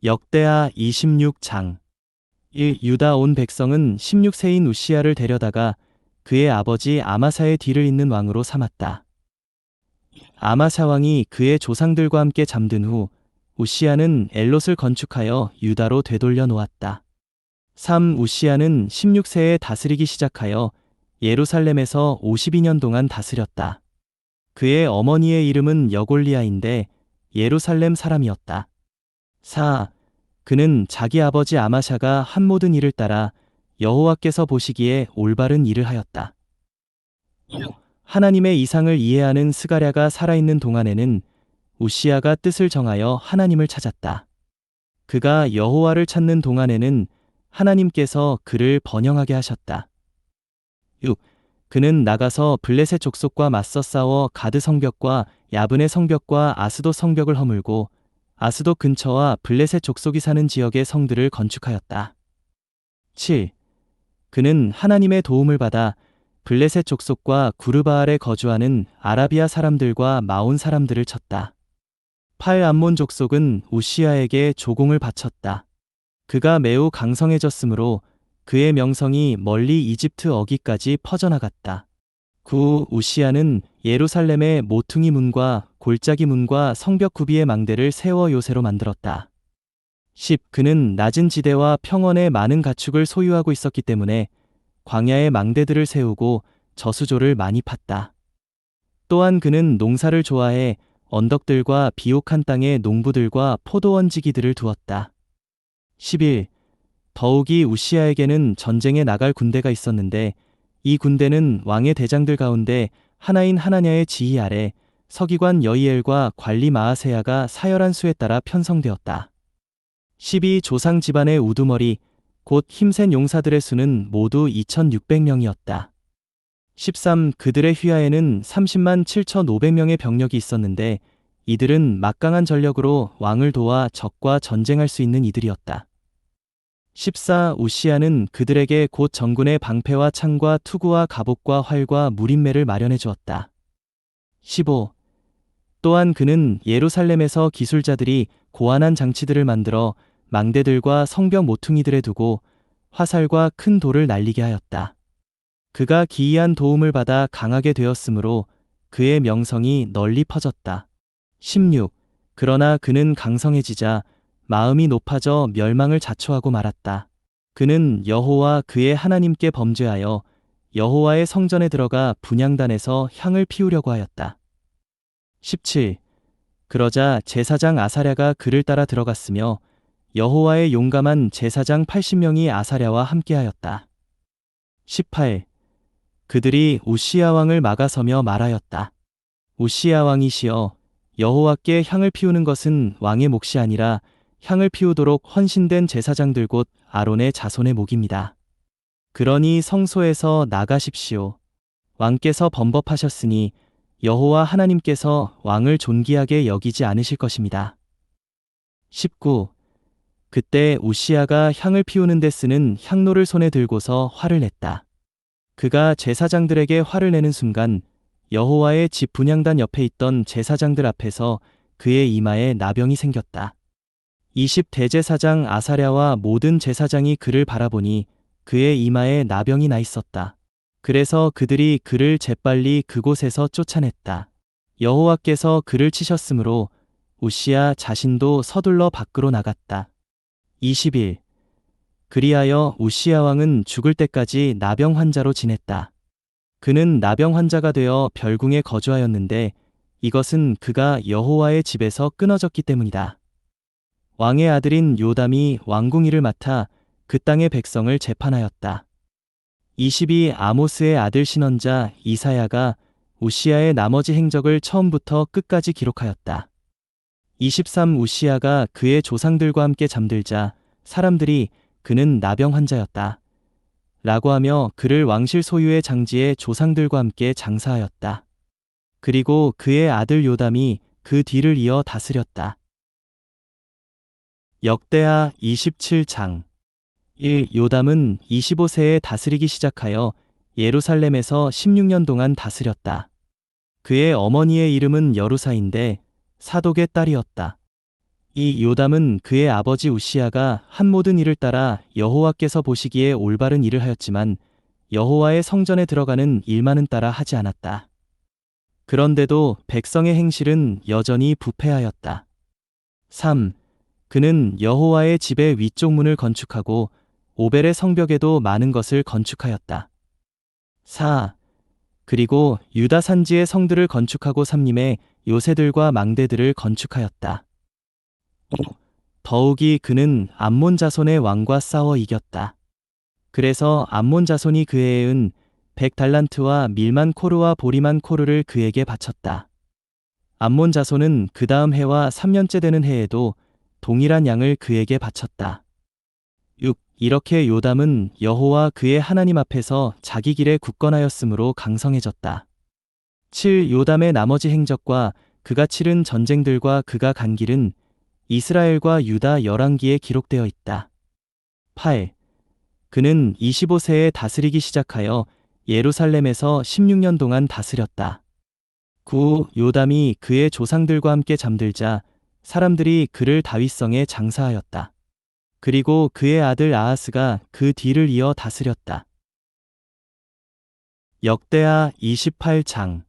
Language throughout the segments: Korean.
역대하 26장 1. 유다 온 백성은 16세인 우시야를 데려다가 그의 아버지 아마사의 뒤를 잇는 왕으로 삼았다. 아마사 왕이 그의 조상들과 함께 잠든 후 우시야는 엘롯을 건축하여 유다로 되돌려 놓았다. 3. 우시야는 16세에 다스리기 시작하여 예루살렘에서 52년 동안 다스렸다. 그의 어머니의 이름은 여골리아인데 예루살렘 사람이었다. 4. 그는 자기 아버지 아마샤가 한 모든 일을 따라 여호와께서 보시기에 올바른 일을 하였다. 5. 하나님의 이상을 이해하는 스가랴가 살아있는 동안에는 우시야가 뜻을 정하여 하나님을 찾았다. 그가 여호와를 찾는 동안에는 하나님께서 그를 번영하게 하셨다. 6. 그는 나가서 블레셋 족속과 맞서 싸워 가드 성벽과 야브네 성벽과 아스돗 성벽을 허물고 아스돗 근처와 블레셋 족속이 사는 지역의 성들을 건축하였다. 7. 그는 하나님의 도움을 받아 블레셋 족속과 구르바알에 거주하는 아라비아 사람들과 마온 사람들을 쳤다. 8. 암몬 족속은 우시야에게 조공을 바쳤다. 그가 매우 강성해졌으므로 그의 명성이 멀리 이집트 어기까지 퍼져나갔다. 9. 우시야는 예루살렘의 모퉁이 문과 골짜기 문과 성벽 구비의 망대를 세워 요새로 만들었다. 10. 그는 낮은 지대와 평원에 많은 가축을 소유하고 있었기 때문에 광야에 망대들을 세우고 저수조를 많이 팠다. 또한 그는 농사를 좋아해 언덕들과 비옥한 땅에 농부들과 포도원지기들을 두었다. 11. 더욱이 우시야에게는 전쟁에 나갈 군대가 있었는데 이 군대는 왕의 대장들 가운데 하나인 하나냐의 지휘 아래 서기관 여이엘과 관리 마아세야가 사열한 수에 따라 편성되었다. 12. 조상 집안의 우두머리 곧 힘센 용사들의 수는 모두 2600명이었다. 13. 그들의 휘하에는 30만 7500명의 병력이 있었는데 이들은 막강한 전력으로 왕을 도와 적과 전쟁할 수 있는 이들이었다. 14. 우시야는 그들에게 곧 전군의 방패와 창과 투구와 갑옷과 활과 무림매를 마련해 주었다. 15. 또한 그는 예루살렘에서 기술자들이 고안한 장치들을 만들어 망대들과 성벽 모퉁이들에 두고 화살과 큰 돌을 날리게 하였다. 그가 기이한 도움을 받아 강하게 되었으므로 그의 명성이 널리 퍼졌다. 16. 그러나 그는 강성해지자 마음이 높아져 멸망을 자초하고 말았다. 그는 여호와 그의 하나님께 범죄하여 여호와의 성전에 들어가 분향단에서 향을 피우려고 하였다. 17. 그러자 제사장 아사랴가 그를 따라 들어갔으며 여호와의 용감한 제사장 80명이 아사랴와 함께하였다. 18. 그들이 우시야 왕을 막아서며 말하였다. 우시야 왕이시여, 여호와께 향을 피우는 것은 왕의 몫이 아니라 향을 피우도록 헌신된 제사장들 곧 아론의 자손의 몫입니다. 그러니 성소에서 나가십시오. 왕께서 범법하셨으니 여호와 하나님께서 왕을 존귀하게 여기지 않으실 것입니다. 19. 그때 우시야가 향을 피우는 데 쓰는 향로를 손에 들고서 화를 냈다. 그가 제사장들에게 화를 내는 순간 여호와의 집 분향단 옆에 있던 제사장들 앞에서 그의 이마에 나병이 생겼다. 20. 대제사장 아사랴와 모든 제사장이 그를 바라보니 그의 이마에 나병이 나 있었다. 그래서 그들이 그를 재빨리 그곳에서 쫓아냈다. 여호와께서 그를 치셨으므로 우시야 자신도 서둘러 밖으로 나갔다. 21. 그리하여 우시야 왕은 죽을 때까지 나병 환자로 지냈다. 그는 나병 환자가 되어 별궁에 거주하였는데 이것은 그가 여호와의 집에서 끊어졌기 때문이다. 왕의 아들인 요담이 왕궁일을 맡아 그 땅의 백성을 재판하였다. 22. 아모스의 아들 신언자 이사야가 우시야의 나머지 행적을 처음부터 끝까지 기록하였다. 23. 우시야가 그의 조상들과 함께 잠들자 사람들이 그는 나병 환자였다 라고 하며 그를 왕실 소유의 장지에 조상들과 함께 장사하였다. 그리고 그의 아들 요담이 그 뒤를 이어 다스렸다. 역대하 27장 1. 요담은 25세에 다스리기 시작하여 예루살렘에서 16년 동안 다스렸다. 그의 어머니의 이름은 여루사인데 사독의 딸이었다. 이 요담은 그의 아버지 우시야가 한 모든 일을 따라 여호와께서 보시기에 올바른 일을 하였지만 여호와의 성전에 들어가는 일만은 따라 하지 않았다. 그런데도 백성의 행실은 여전히 부패하였다. 3. 그는 여호와의 집의 위쪽 문을 건축하고 오벨의 성벽에도 많은 것을 건축하였다. 4. 그리고 유다 산지의 성들을 건축하고 삼림에 요새들과 망대들을 건축하였다. 5. 더욱이 그는 암몬 자손의 왕과 싸워 이겼다. 그래서 암몬 자손이 그의 은 100달란트와 밀만 코르와 보리만 코르를 그에게 바쳤다. 암몬 자손은 그 다음 해와 3년째 되는 해에도 동일한 양을 그에게 바쳤다. 6. 이렇게 요담은 여호와 그의 하나님 앞에서 자기 길에 굳건하였으므로 강성해졌다. 7. 요담의 나머지 행적과 그가 치른 전쟁들과 그가 간 길은 이스라엘과 유다 열왕기에 기록되어 있다. 8. 그는 25세에 다스리기 시작하여 예루살렘에서 16년 동안 다스렸다. 9. 요담이 그의 조상들과 함께 잠들자 사람들이 그를 다윗성에 장사하였다. 그리고 그의 아들 아하스가 그 뒤를 이어 다스렸다. 역대하 28장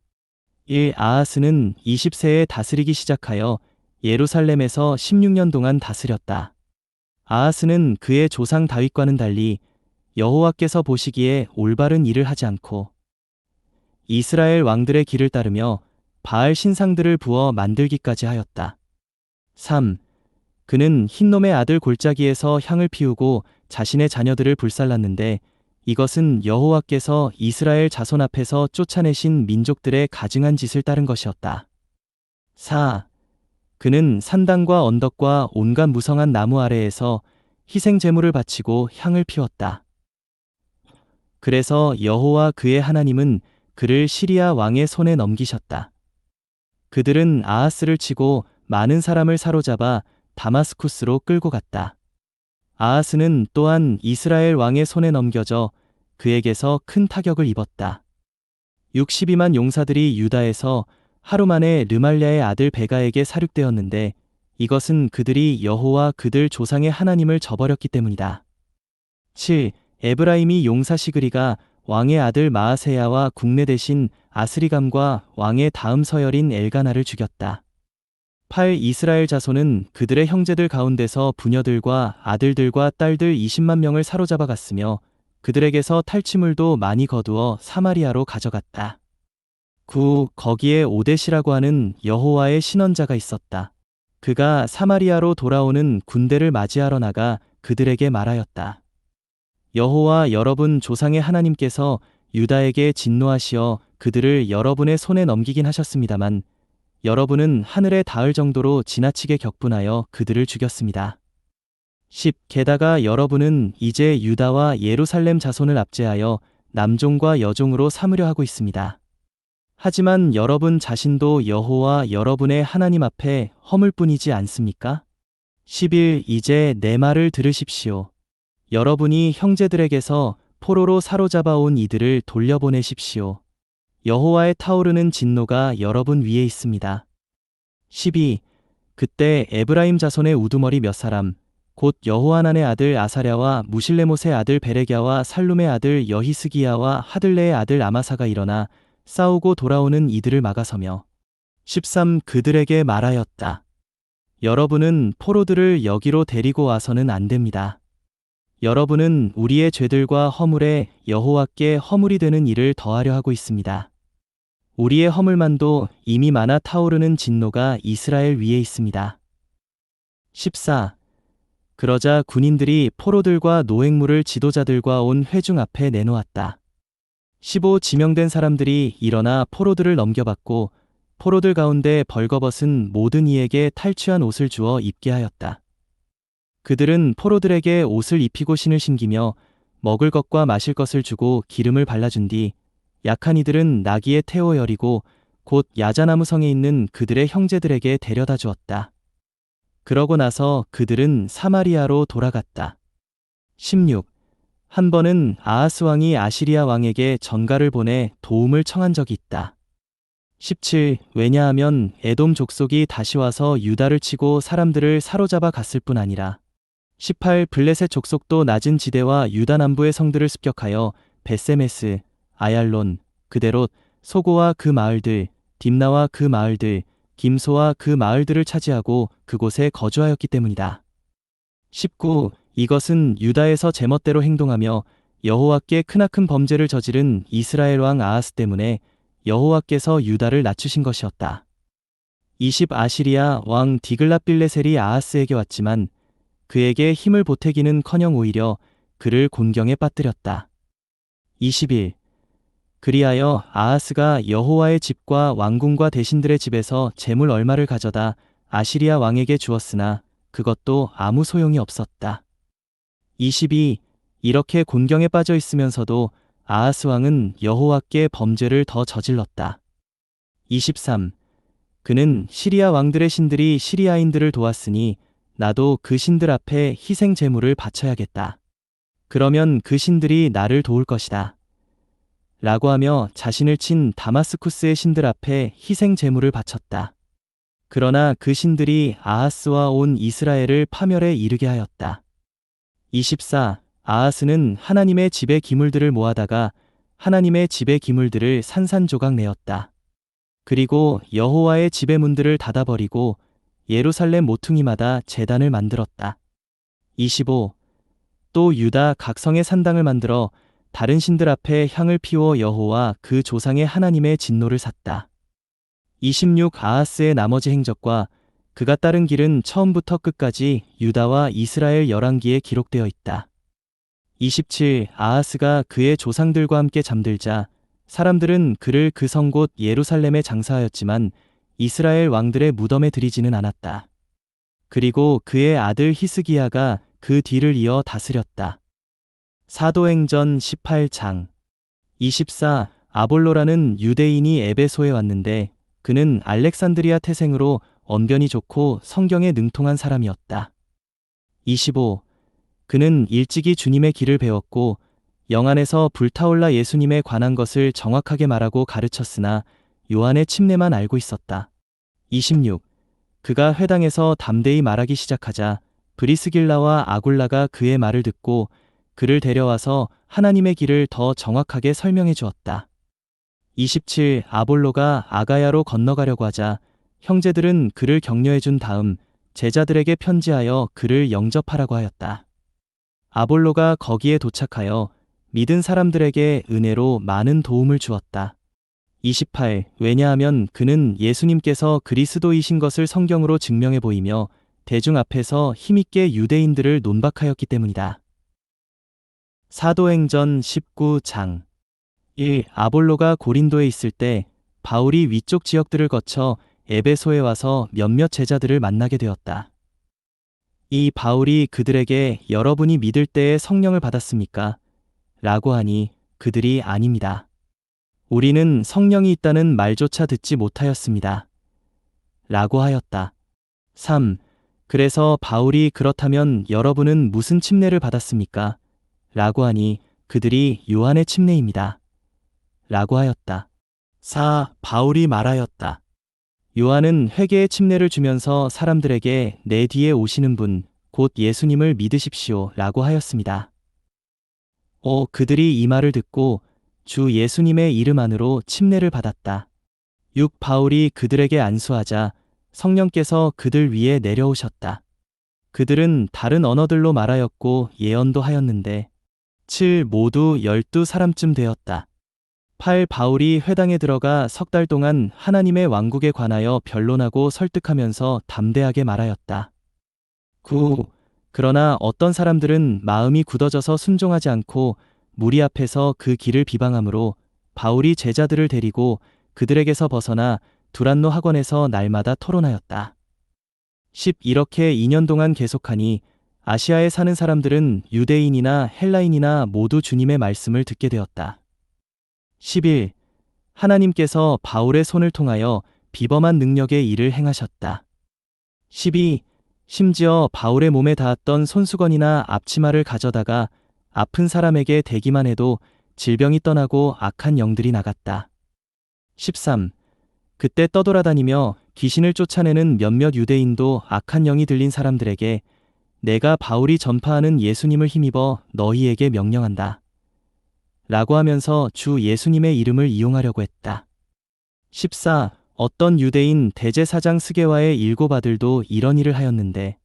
1. 아하스는 20세에 다스리기 시작하여 예루살렘에서 16년 동안 다스렸다. 아하스는 그의 조상 다윗과는 달리 여호와께서 보시기에 올바른 일을 하지 않고 이스라엘 왕들의 길을 따르며 바알 신상들을 부어 만들기까지 하였다. 3. 그는 흰놈의 아들 골짜기에서 향을 피우고 자신의 자녀들을 불살랐는데 이것은 여호와께서 이스라엘 자손 앞에서 쫓아내신 민족들의 가증한 짓을 따른 것이었다. 4. 그는 산당과 언덕과 온갖 무성한 나무 아래에서 희생 제물을 바치고 향을 피웠다. 그래서 여호와 그의 하나님은 그를 시리아 왕의 손에 넘기셨다. 그들은 아하스를 치고 많은 사람을 사로잡아 다마스쿠스로 끌고 갔다. 아하스는 또한 이스라엘 왕의 손에 넘겨져 그에게서 큰 타격을 입었다. 62만 용사들이 유다에서 하루 만에 르말랴의 아들 베가에게 사륙되었는데 이것은 그들이 여호와 그들 조상의 하나님을 저버렸기 때문이다. 7. 에브라임이 용사 시그리가 왕의 아들 마아세야와 국내 대신 아스리감과 왕의 다음 서열인 엘가나를 죽였다. 8. 이스라엘 자손은 그들의 형제들 가운데서 부녀들과 아들들과 딸들 20만 명을 사로잡아 갔으며 그들에게서 탈취물도 많이 거두어 사마리아로 가져갔다. 9. 거기에 오뎃이라고 하는 여호와의 신원자가 있었다. 그가 사마리아로 돌아오는 군대를 맞이하러 나가 그들에게 말하였다. 여호와 여러분 조상의 하나님께서 유다에게 진노하시어 그들을 여러분의 손에 넘기긴 하셨습니다만 여러분은 하늘에 닿을 정도로 지나치게 격분하여 그들을 죽였습니다. 10. 게다가 여러분은 이제 유다와 예루살렘 자손을 압제하여 남종과 여종으로 삼으려 하고 있습니다. 하지만 여러분 자신도 여호와 여러분의 하나님 앞에 허물 뿐이지 않습니까? 11. 이제 내 말을 들으십시오. 여러분이 형제들에게서 포로로 사로잡아 온 이들을 돌려보내십시오. 여호와의 타오르는 진노가 여러분 위에 있습니다. 12. 그때 에브라임 자손의 우두머리 몇 사람, 곧 여호하난의 아들 아사랴와 무실레못의 아들 베레갸와 살룸의 아들 여히스기야와 하들레의 아들 아마사가 일어나 싸우고 돌아오는 이들을 막아서며 13. 그들에게 말하였다. 여러분은 포로들을 여기로 데리고 와서는 안 됩니다. 여러분은 우리의 죄들과 허물에 여호와께 허물이 되는 일을 더하려 하고 있습니다. 우리의 허물만도 이미 많아 타오르는 진노가 이스라엘 위에 있습니다. 14. 그러자 군인들이 포로들과 노획물을 지도자들과 온 회중 앞에 내놓았다. 15. 지명된 사람들이 일어나 포로들을 넘겨받고 포로들 가운데 벌거벗은 모든 이에게 탈취한 옷을 주어 입게 하였다. 그들은 포로들에게 옷을 입히고 신을 신기며 먹을 것과 마실 것을 주고 기름을 발라준 뒤 약한 이들은 나귀에 태워 여리고 곧 야자나무 성에 있는 그들의 형제들에게 데려다 주었다. 그러고 나서 그들은 사마리아로 돌아갔다. 16. 한 번은 아하스 왕이 아시리아 왕에게 전가를 보내 도움을 청한 적이 있다. 17. 왜냐하면 에돔 족속이 다시 와서 유다를 치고 사람들을 사로잡아 갔을 뿐 아니라 18. 블레셋 족속도 낮은 지대와 유다 남부의 성들을 습격하여 베세메스, 아얄론, 그대롯, 소고와 그 마을들, 딥나와 그 마을들, 김소와 그 마을들을 차지하고 그곳에 거주하였기 때문이다. 19. 이것은 유다에서 제멋대로 행동하며 여호와께 크나큰 범죄를 저지른 이스라엘 왕 아하스 때문에 여호와께서 유다를 낮추신 것이었다. 20. 아시리아 왕 디글랏빌레셀이 아하스에게 왔지만 그에게 힘을 보태기는커녕 오히려 그를 곤경에 빠뜨렸다. 21. 그리하여 아하스가 여호와의 집과 왕궁과 대신들의 집에서 재물 얼마를 가져다 아시리아 왕에게 주었으나 그것도 아무 소용이 없었다. 22. 이렇게 곤경에 빠져 있으면서도 아하스 왕은 여호와께 범죄를 더 저질렀다. 23. 그는 시리아 왕들의 신들이 시리아인들을 도왔으니 나도 그 신들 앞에 희생 제물을 바쳐야겠다. 그러면 그 신들이 나를 도울 것이다. 라고 하며 자신을 친 다마스쿠스의 신들 앞에 희생 제물을 바쳤다. 그러나 그 신들이 아하스와 온 이스라엘을 파멸에 이르게 하였다. 24. 아하스는 하나님의 집의 기물들을 모아다가 하나님의 집의 기물들을 산산조각 내었다. 그리고 여호와의 집의 문들을 닫아버리고 예루살렘 모퉁이마다 제단을 만들었다. 25. 또 유다 각성의 산당을 만들어 다른 신들 앞에 향을 피워 여호와 그 조상의 하나님의 진노를 샀다. 26. 아하스의 나머지 행적과 그가 따른 길은 처음부터 끝까지 유다와 이스라엘 열왕기에 기록되어 있다. 27. 아하스가 그의 조상들과 함께 잠들자 사람들은 그를 그 성 곧 예루살렘에 장사하였지만 이스라엘 왕들의 무덤에 들이지는 않았다. 그리고 그의 아들 히스기야가 그 뒤를 이어 다스렸다. 사도행전 18장 24. 아볼로라는 유대인이 에베소에 왔는데 그는 알렉산드리아 태생으로 언변이 좋고 성경에 능통한 사람이었다. 25. 그는 일찍이 주님의 길을 배웠고 영안에서 불타올라 예수님에 관한 것을 정확하게 말하고 가르쳤으나 요한의 침례만 알고 있었다. 26. 그가 회당에서 담대히 말하기 시작하자 브리스길라와 아굴라가 그의 말을 듣고 그를 데려와서 하나님의 길을 더 정확하게 설명해 주었다. 27. 아볼로가 아가야로 건너가려고 하자 형제들은 그를 격려해 준 다음 제자들에게 편지하여 그를 영접하라고 하였다. 아볼로가 거기에 도착하여 믿은 사람들에게 은혜로 많은 도움을 주었다. 28. 왜냐하면 그는 예수님께서 그리스도이신 것을 성경으로 증명해 보이며 대중 앞에서 힘있게 유대인들을 논박하였기 때문이다. 사도행전 19장 1. 아볼로가 고린도에 있을 때 바울이 위쪽 지역들을 거쳐 에베소에 와서 몇몇 제자들을 만나게 되었다. 이 바울이 그들에게 여러분이 믿을 때에 성령을 받았습니까? 라고 하니 그들이 아닙니다. 우리는 성령이 있다는 말조차 듣지 못하였습니다. 라고 하였다. 3. 그래서 바울이 그렇다면 여러분은 무슨 침례를 받았습니까? 라고 하니 그들이 요한의 침례입니다. 라고 하였다. 4. 바울이 말하였다. 요한은 회개의 침례를 주면서 사람들에게 내 뒤에 오시는 분, 곧 예수님을 믿으십시오. 라고 하였습니다. 5. 그들이 이 말을 듣고 주 예수님의 이름 안으로 침례를 받았다. 6. 바울이 그들에게 안수하자 성령께서 그들 위에 내려오셨다. 그들은 다른 언어들로 말하였고 예언도 하였는데 7. 모두 12사람쯤 되었다. 8. 바울이 회당에 들어가 석 달 동안 하나님의 왕국에 관하여 변론하고 설득하면서 담대하게 말하였다. 9. 그러나 어떤 사람들은 마음이 굳어져서 순종하지 않고 무리 앞에서 그 길을 비방하므로 바울이 제자들을 데리고 그들에게서 벗어나 두란노 학원에서 날마다 토론하였다. 10. 이렇게 2년 동안 계속하니 아시아에 사는 사람들은 유대인이나 헬라인이나 모두 주님의 말씀을 듣게 되었다. 11. 하나님께서 바울의 손을 통하여 비범한 능력의 일을 행하셨다. 12. 심지어 바울의 몸에 닿았던 손수건이나 앞치마를 가져다가 아픈 사람에게 대기만 해도 질병이 떠나고 악한 영들이 나갔다. 13. 그때 떠돌아다니며 귀신을 쫓아내는 몇몇 유대인도 악한 영이 들린 사람들에게 내가 바울이 전파하는 예수님을 힘입어 너희에게 명령한다. 라고 하면서 주 예수님의 이름을 이용하려고 했다. 14. 어떤 유대인 대제사장 스게와의 7 아들도 이런 일을 하였는데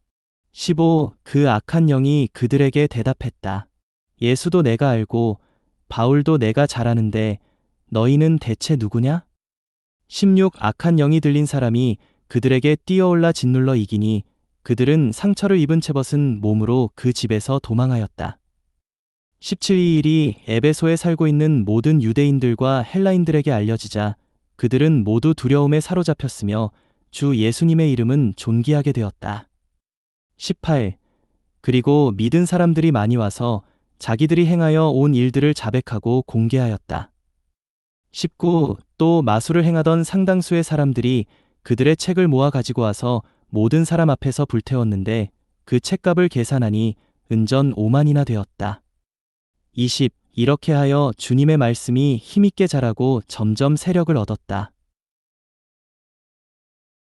15. 그 악한 영이 그들에게 대답했다. 예수도 내가 알고 바울도 내가 잘 아는데 너희는 대체 누구냐? 16. 악한 영이 들린 사람이 그들에게 뛰어올라 짓눌러 이기니 그들은 상처를 입은 채 벗은 몸으로 그 집에서 도망하였다. 17. 이 일이 에베소에 살고 있는 모든 유대인들과 헬라인들에게 알려지자 그들은 모두 두려움에 사로잡혔으며 주 예수님의 이름은 존귀하게 되었다. 18. 그리고 믿은 사람들이 많이 와서 자기들이 행하여 온 일들을 자백하고 공개하였다. 19. 또 마술을 행하던 상당수의 사람들이 그들의 책을 모아 가지고 와서 모든 사람 앞에서 불태웠는데 그 책값을 계산하니 은전 5만이나 되었다. 20. 이렇게 하여 주님의 말씀이 힘있게 자라고 점점 세력을 얻었다.